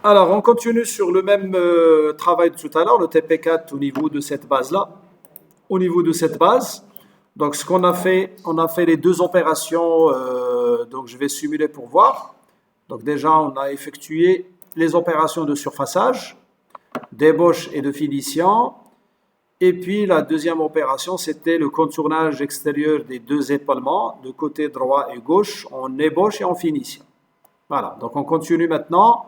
Alors, on continue sur le même travail de tout à l'heure, le TP4 au niveau de cette base-là. Au niveau de cette base, donc ce qu'on a fait, on a fait les deux opérations, donc je vais simuler pour voir. Donc déjà, on a effectué les opérations de surfaçage, d'ébauche et de finition. Et puis la deuxième opération, c'était le contournage extérieur des deux épaulements, de côté droit et gauche, en ébauche et en finition. Voilà, donc on continue maintenant.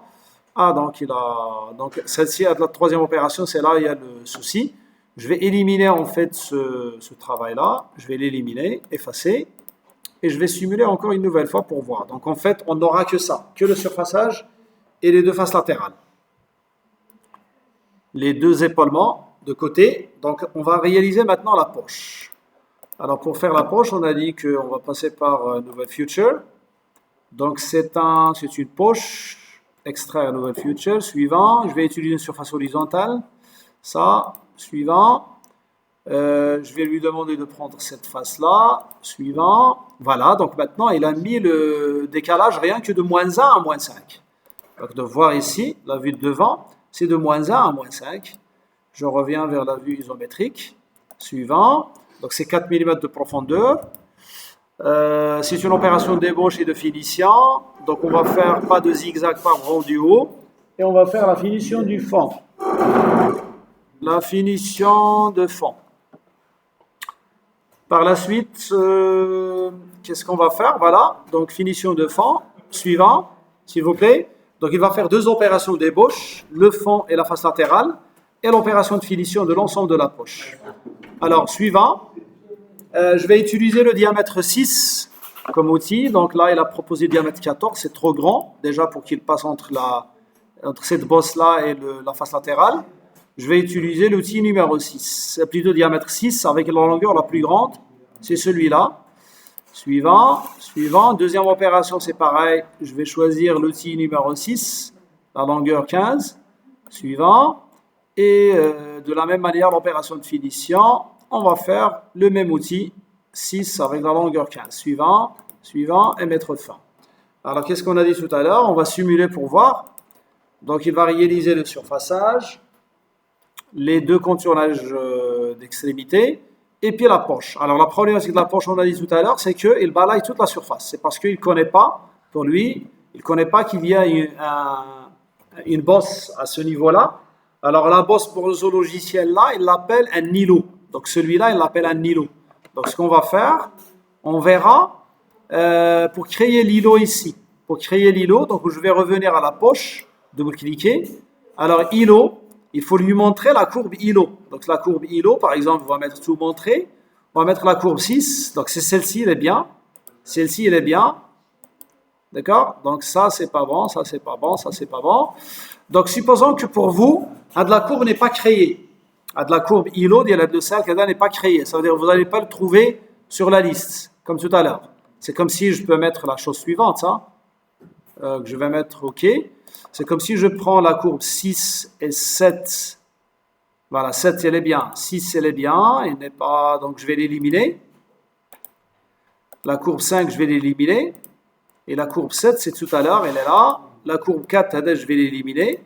Ah, donc celle-ci, la troisième opération, c'est là où il y a le souci. Je vais éliminer en fait ce travail-là. Je vais l'éliminer, effacer. Et je vais simuler encore une nouvelle fois pour voir. Donc en fait, on n'aura que ça, que le surfaçage et les deux faces latérales. Les deux épaulements de côté. Donc on va réaliser maintenant la poche. Alors pour faire la poche, on a dit qu'on va passer par Nouvelle Future. Donc c'est une poche. Extraire Nouvelle Future. Suivant, je vais utiliser une surface horizontale. Ça, suivant. Je vais lui demander de prendre cette face-là. Suivant. Voilà, donc maintenant, il a mis le décalage rien que de -1 à -5. Donc de voir ici, la vue de devant, c'est de -1 à -5. Je reviens vers la vue isométrique. Suivant. Donc c'est 4 mm de profondeur. C'est une opération d'ébauche et de finition. Donc on va faire pas de zigzag par rond du haut. Et on va faire la finition du fond. La finition de fond. Par la suite, qu'est-ce qu'on va faire? Voilà, donc finition de fond. Suivant, s'il vous plaît. Donc il va faire deux opérations d'ébauche, le fond et la face latérale, et l'opération de finition de l'ensemble de la poche. Alors, suivant, je vais utiliser le diamètre 6 comme outil. Donc là, il a proposé le diamètre 14, c'est trop grand, déjà pour qu'il passe entre cette bosse-là et la face latérale. Je vais utiliser l'outil numéro 6. C'est plutôt diamètre 6 avec la longueur la plus grande. C'est celui-là. Suivant. Deuxième opération, c'est pareil. Je vais choisir l'outil numéro 6, la longueur 15. Suivant. Et de la même manière, l'opération de finition, on va faire le même outil, 6 avec la longueur 15. Suivant, et mettre fin. Alors, qu'est-ce qu'on a dit tout à l'heure? On va simuler pour voir. Donc, il va réaliser le surfaçage, les deux contournages d'extrémité, et puis la poche. Alors, la problématique de la poche, on a dit tout à l'heure, c'est qu'il balaye toute la surface. C'est parce qu'il ne connaît pas, pour lui, il ne connaît pas qu'il y a une bosse à ce niveau-là. Alors, la bosse pour ce logiciel-là, il l'appelle un îlot. Donc, celui-là, il l'appelle un îlot. Donc, ce qu'on va faire, on verra pour créer l'îlot ici. Pour créer l'îlot, donc je vais revenir à la poche, double-cliquer. Alors, îlot, il faut lui montrer la courbe îlot. Donc, la courbe îlot, par exemple, on va mettre tout montrer. On va mettre la courbe 6. Donc, c'est celle-ci, elle est bien. Celle-ci, elle est bien. D'accord? Donc, ça, c'est pas bon, ça, c'est pas bon, ça, c'est pas bon. Donc, supposons que pour vous, de la courbe n'est pas créée. De la courbe îlot, il y a de celle qui n'est pas créée. Ça veut dire que vous n'allez pas le trouver sur la liste, comme tout à l'heure. C'est comme si je peux mettre la chose suivante, ça. Que je vais mettre OK. C'est comme si je prends la courbe 6 et 7. Voilà, 7, elle est bien. 6, elle est bien. Elle n'est pas... Donc, je vais l'éliminer. La courbe 5, je vais l'éliminer. Et la courbe 7, c'est tout à l'heure, elle est là. La courbe 4, je vais l'éliminer.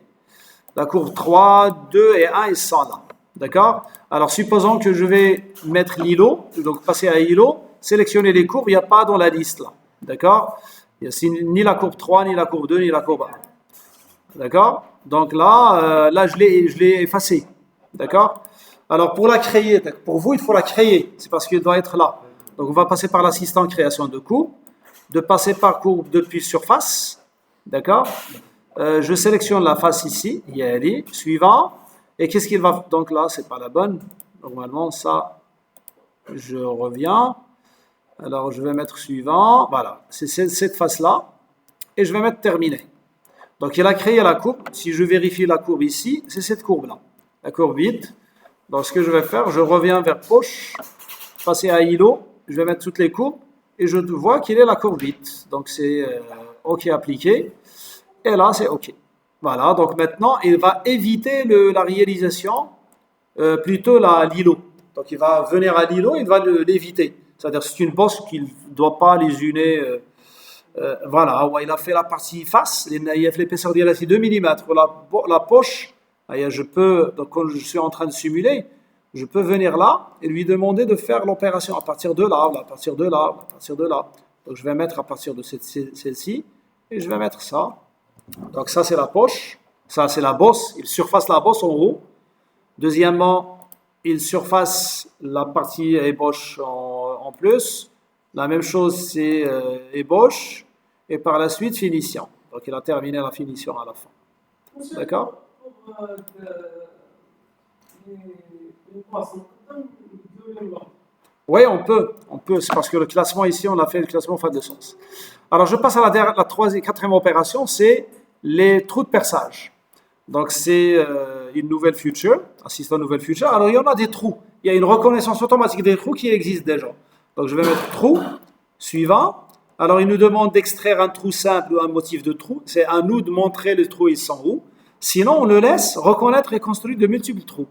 La courbe 3, 2 et 1, ils sont là. D'accord? Alors, supposons que je vais mettre l'îlot, donc passer à îlot, sélectionner les courbes, il n'y a pas dans la liste là. D'accord? Il n'y a ni la courbe 3, ni la courbe 2, ni la courbe 1. D'accord? Donc là, je l'ai effacé. D'accord? Alors, pour la créer, pour vous, il faut la créer. C'est parce qu'elle doit être là. Donc, on va passer par l'assistant création de courbe, de passer par courbe depuis surface. D'accord? Je sélectionne la face ici, Yali, suivant. Et qu'est-ce qu'il va... Donc là, c'est pas la bonne. Normalement, ça, je reviens. Alors, je vais mettre suivant. Voilà, c'est cette face-là. Et je vais mettre terminé. Donc, il a créé la courbe. Si je vérifie la courbe ici, c'est cette courbe-là. La courbe vide. Donc, ce que je vais faire, je reviens vers poche, passer à îlot. Je vais mettre toutes les courbes. Et je vois qu'il est la courbe vide. Donc, c'est OK appliqué. Et là, c'est OK. Voilà, donc maintenant, il va éviter la réalisation, plutôt l'îlot. Donc, il va venir à l'îlot, il va l'éviter. C'est-à-dire, c'est une bosse qu'il ne doit pas lésioner Voilà, ouais, il a fait la partie face, il a fait l'épaisseur d'ILS 2 mm. La poche, je peux, donc quand je suis en train de simuler, je peux venir là et lui demander de faire l'opération à partir de là, à partir de là, à partir de là. Donc je vais mettre à partir de celle-ci et je vais mettre ça. Donc ça c'est la poche, ça c'est la bosse, il surface la bosse en haut. Deuxièmement, il surface la partie ébauche en plus. La même chose c'est ébauche et par la suite finition. Donc il a terminé la finition à la fin. D'accord? Oui, on peut, c'est parce que le classement ici, on a fait le classement en fin de sens. Alors je passe à la troisième, quatrième opération, c'est les trous de perçage. Donc c'est une nouvelle feature, assistant nouvelle feature. Alors il y en a des trous, il y a une reconnaissance automatique des trous qui existe déjà. Donc je vais mettre trou, suivant. Alors il nous demande d'extraire un trou simple ou un motif de trou. C'est à nous de montrer les trous, ils sont où. Sinon on le laisse reconnaître et construire de multiples trous.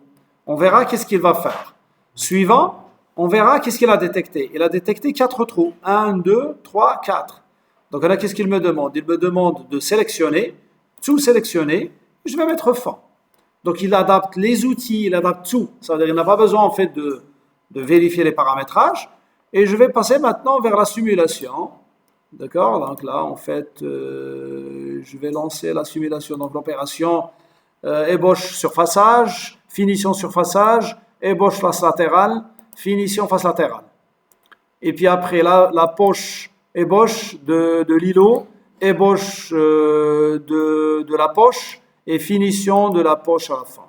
On verra qu'est-ce qu'il va faire. Suivant, on verra qu'est-ce qu'il a détecté. Il a détecté 4 trous. 1, 2, 3, 4. Donc là, qu'est-ce qu'il me demande? Il me demande de sélectionner, tout sélectionner, je vais mettre fond. Donc il adapte les outils, il adapte tout. Ça veut dire qu'il n'a pas besoin en fait de vérifier les paramétrages. Et je vais passer maintenant vers la simulation. D'accord? Donc là, en fait, je vais lancer la simulation. Donc l'opération ébauche surfaçage, finition surfaçage, ébauche face latérale, finition face latérale. Et puis après, la poche ébauche de l'îlot, ébauche de la poche et finition de la poche à la fin.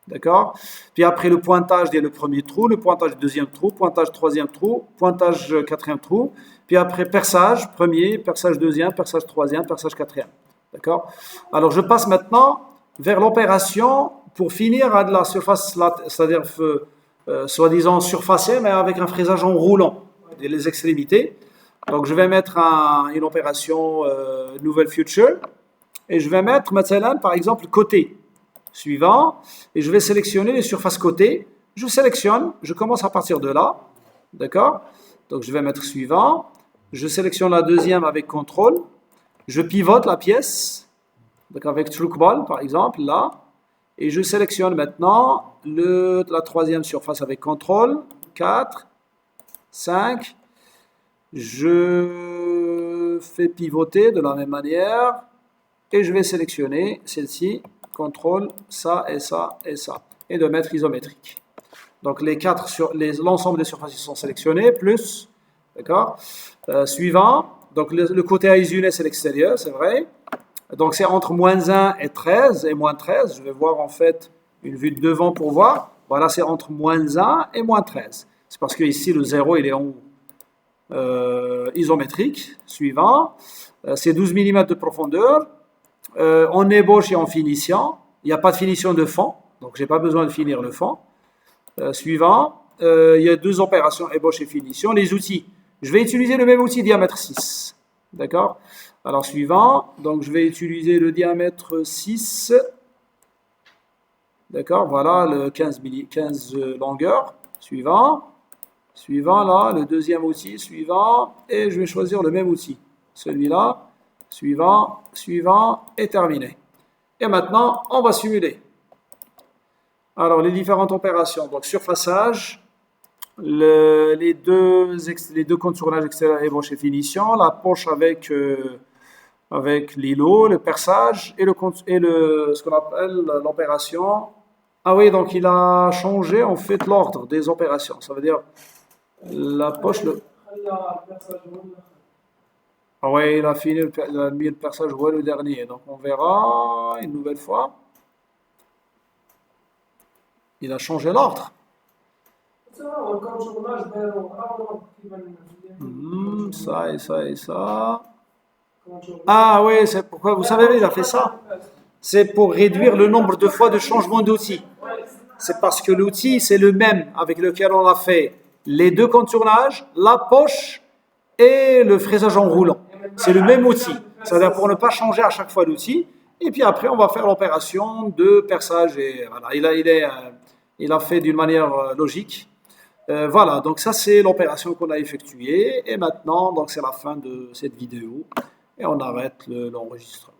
D'accord? Puis après le pointage dès le premier trou, le pointage du deuxième trou, pointage troisième trou, pointage quatrième trou. Puis après perçage premier, perçage deuxième, perçage troisième, perçage quatrième. D'accord? Alors je passe maintenant vers l'opération pour finir à de la surface, c'est-à-dire soi-disant surfacée, mais avec un fraisage en roulant, les extrémités. Donc je vais mettre une opération nouvelle future et je vais mettre maintenant par exemple côté suivant et je vais sélectionner les surfaces côté. Je sélectionne, je commence à partir de là, d'accord? Donc je vais mettre suivant, je sélectionne la deuxième avec contrôle, je pivote la pièce, donc avec trackball par exemple là, et je sélectionne maintenant la troisième surface avec contrôle, 4, 5. Je fais pivoter de la même manière et je vais sélectionner celle-ci, contrôle, ça et ça et ça, et de mettre isométrique. Donc l'ensemble des surfaces sont sélectionnées, plus, d'accord. Suivant, donc le côté isolé c'est l'extérieur, c'est vrai. Donc c'est entre moins 1 et 13 et moins 13. Je vais voir en fait une vue de devant pour voir. Voilà, c'est entre moins 1 et moins 13. C'est parce que ici le 0 il est en haut. Isométrique, suivant, c'est 12 mm de profondeur, en ébauche et en finition, il n'y a pas de finition de fond, donc j'ai pas besoin de finir le fond. Suivant, il y a 2 opérations, ébauche et finition. Les outils, je vais utiliser le même outil diamètre 6, d'accord? Alors suivant, donc je vais utiliser le diamètre 6, d'accord, voilà, le 15 longueur, suivant. Suivant là, le deuxième outil, suivant, et je vais choisir le même outil. Celui-là, suivant, suivant, et terminé. Et maintenant, on va simuler. Alors, les différentes opérations. Donc, surfaçage, les deux contournages extérieurs, ébauche et finition, la poche avec l'îlot, le perçage, et ce qu'on appelle l'opération. Ah oui, donc il a changé en fait l'ordre des opérations. Ça veut dire la poche. Ah ouais, il a mis le perçage le dernier. Donc on verra une nouvelle fois. Il a changé l'ordre. Ça et ça et ça. Ah oui, c'est pourquoi, vous savez, il a fait ça. C'est pour réduire le nombre de fois de changement d'outil. C'est parce que l'outil, c'est le même avec lequel on a fait les 2 contournages, la poche et le fraisage en roulant. C'est le même outil. C'est-à-dire pour ne pas changer à chaque fois l'outil. Et puis après, on va faire l'opération de perçage. Et voilà, il a fait d'une manière logique. Voilà, donc ça c'est l'opération qu'on a effectuée. Et maintenant, donc c'est la fin de cette vidéo. et on arrête l'enregistrement.